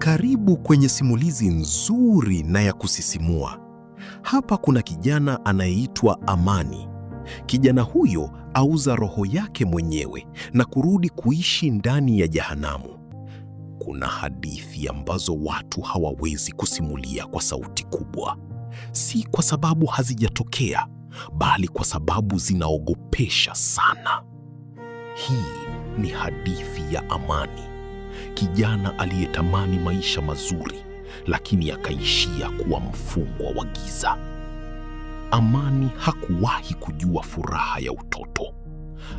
Karibu kwenye simulizi nzuri na ya kusisimua. Hapa kuna kijana anayeitwa Amani. Kijana huyo auza roho yake mwenyewe na kurudi kuishi ndani ya jehanamu. Kuna hadithi ambazo watu hawawezi kusimulia kwa sauti kubwa, si kwa sababu hazijatokea, bali kwa sababu zinaogopesha sana. Hii ni hadithi ya Amani, kijana aliyetamani maisha mazuri, lakini akaishia kuwa mfungwa wa giza. Amani hakuwahi kujua furaha ya utoto.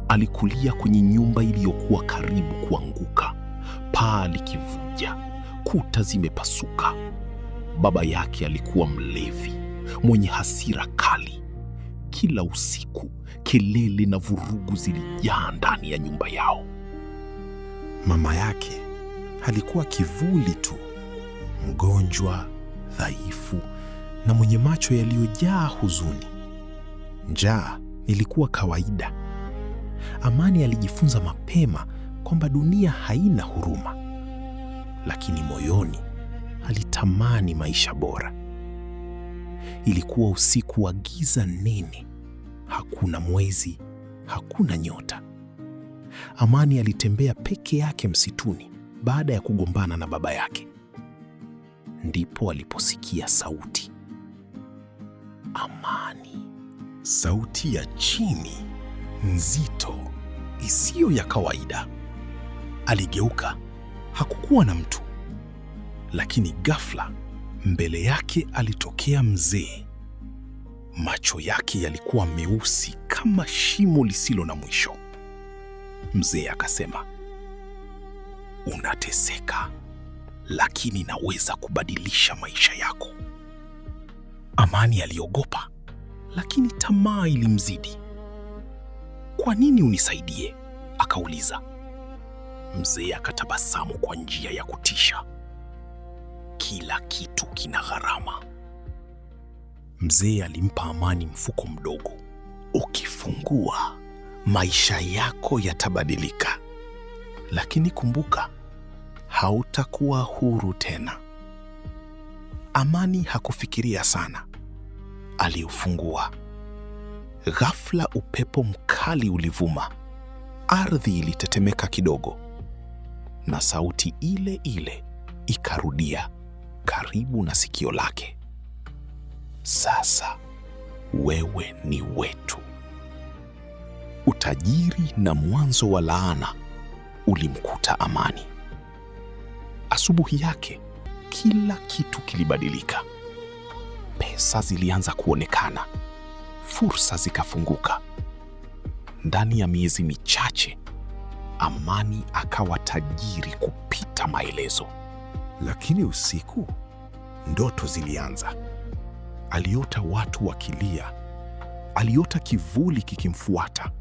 Alikulia kwenye nyumba iliyokuwa karibu kuanguka, paa likivuja, kuta zimepasuka. Baba yake alikuwa mlevi, mwenye hasira kali. Kila usiku, kelele na vurugu zilijaa ndani ya nyumba yao. Mama yake alikuwa kivuli tu, mgonjwa, dhaifu na mwenye macho yaliyojaa huzuni. Njaa ilikuwa kawaida. Amani alijifunza mapema kwamba dunia haina huruma, lakini moyoni alitamani maisha bora. Ilikuwa usiku wa giza nene, hakuna mwezi, hakuna nyota. Amani alitembea peke yake msituni baada ya kugombana na baba yake. Ndipo aliposikia sauti. Amani. Sauti ya chini, nzito, isiyo ya kawaida. Aligeuka, hakukuwa na mtu. Lakini ghafla, mbele yake alitokea mzee. Macho yake yalikuwa meusi kama shimo lisilo na mwisho. Mzee akasema, "Unateseka, lakini naweza kubadilisha maisha yako." Amani aliogopa, lakini tamaa ilimzidi. "Kwa nini unisaidie?" akauliza. Mzee akatabasamu kwa njia ya kutisha. "Kila kitu kina gharama." Mzee alimpa Amani mfuko mdogo. "Ukifungua, maisha yako yatabadilika. Lakini kumbuka, hautakuwa huru tena." Amani hakufikiria sana. Aliufungua. Ghafla upepo mkali ulivuma. Ardhi ilitetemeka kidogo. Na sauti ile ile ikarudia karibu na sikio lake. "Sasa wewe ni wetu." Utajiri na mwanzo wa laana ulimkuta Amani. Asubuhi yake, kila kitu kilibadilika. Pesa zilianza kuonekana, fursa zikafunguka. Ndani ya miezi michache, Amani akawa tajiri kupita maelezo. Lakini usiku, ndoto zilianza. Aliota watu wakilia, aliota kivuli kikimfuata.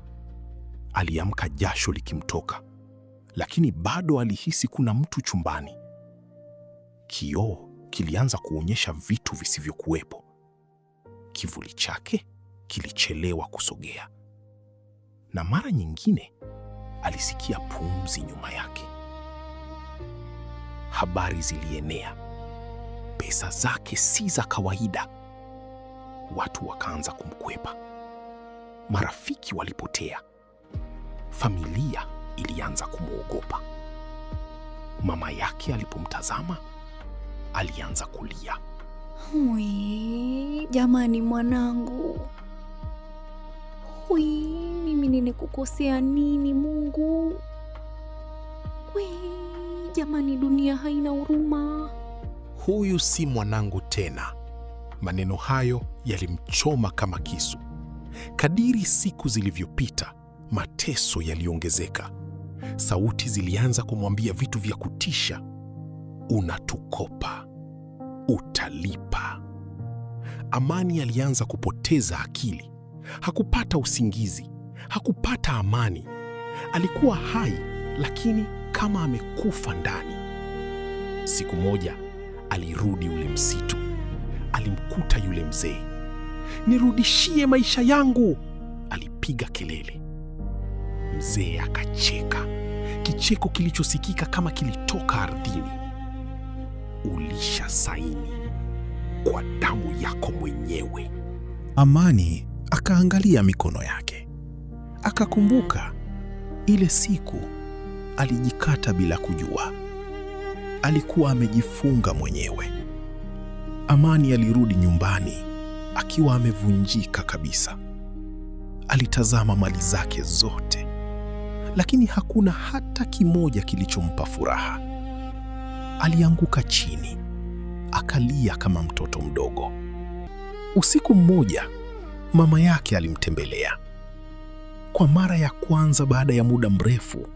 Aliamka jasho likimtoka, lakini bado alihisi kuna mtu chumbani. Kioo kilianza kuonyesha vitu visivyokuwepo. Kivuli chake kilichelewa kusogea, na mara nyingine alisikia pumzi nyuma yake. Habari zilienea. Pesa zake si za kawaida. Watu wakaanza kumkwepa. Marafiki walipotea. Familia ilianza kumwogopa. Mama yake alipomtazama, alianza kulia. Jamani mwanangu. Mimi nimekukosea nini Mungu? Jamani, dunia haina huruma. Huyu si mwanangu tena. Maneno hayo yalimchoma kama kisu. Kadiri siku zilivyopita, mateso yaliongezeka. Sauti zilianza kumwambia vitu vya kutisha. "Unatukopa, utalipa." Amani alianza kupoteza akili. Hakupata usingizi, hakupata amani. Alikuwa hai, lakini kama amekufa ndani. Siku moja alirudi ule msitu. Alimkuta yule mzee. "Nirudishie maisha yangu!" alipiga kelele. Mzee akacheka, kicheko kilichosikika kama kilitoka ardhini. ulisha saini kwa damu yako mwenyewe. Amani akaangalia mikono yake, akakumbuka ile siku alijikata bila kujua. Alikuwa amejifunga mwenyewe. Amani alirudi nyumbani akiwa amevunjika kabisa. Alitazama mali zake zote, lakini hakuna hata kimoja kilichompa furaha. Alianguka chini, akalia kama mtoto mdogo. Usiku mmoja, mama yake alimtembelea. Kwa mara ya kwanza baada ya muda mrefu,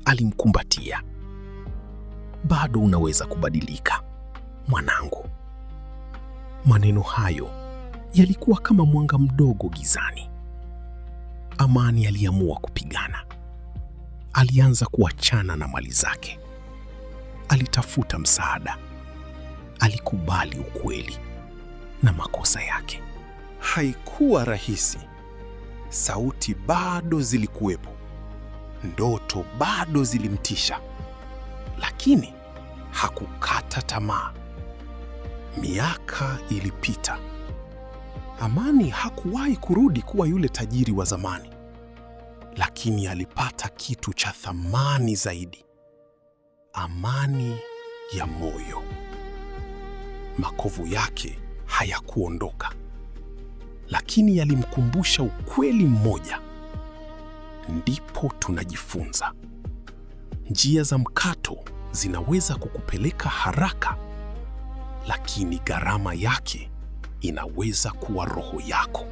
alimkumbatia. Bado unaweza kubadilika, mwanangu. Maneno hayo yalikuwa kama mwanga mdogo gizani. Amani aliamua kupigana. Alianza kuachana na mali zake. Alitafuta msaada. Alikubali ukweli na makosa yake. Haikuwa rahisi. Sauti bado zilikuwepo, ndoto bado zilimtisha, lakini hakukata tamaa. Miaka ilipita. Amani hakuwahi kurudi kuwa yule tajiri wa zamani, lakini alipata kitu cha thamani zaidi: amani ya moyo. Makovu yake hayakuondoka, lakini yalimkumbusha ukweli mmoja. Ndipo tunajifunza, njia za mkato zinaweza kukupeleka haraka, lakini gharama yake inaweza kuwa roho yako.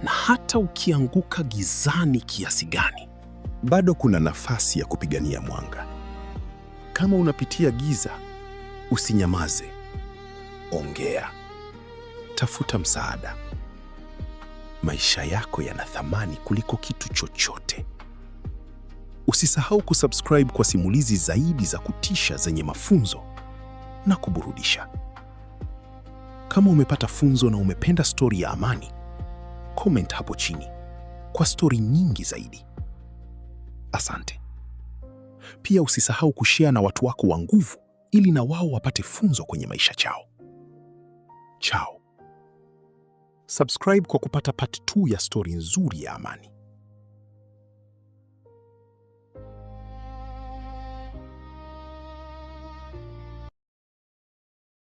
Na hata ukianguka gizani kiasi gani, bado kuna nafasi ya kupigania mwanga. Kama unapitia giza, usinyamaze. Ongea. Tafuta msaada. Maisha yako yana thamani kuliko kitu chochote. Usisahau kusubscribe kwa simulizi zaidi za kutisha zenye mafunzo na kuburudisha. Kama umepata funzo na umependa stori ya Amani, comment hapo chini kwa stori nyingi zaidi. Asante. Pia usisahau kushare na watu wako wa nguvu ili na wao wapate funzo kwenye maisha chao. Chao. Subscribe kwa kupata part 2 ya stori nzuri ya Amani.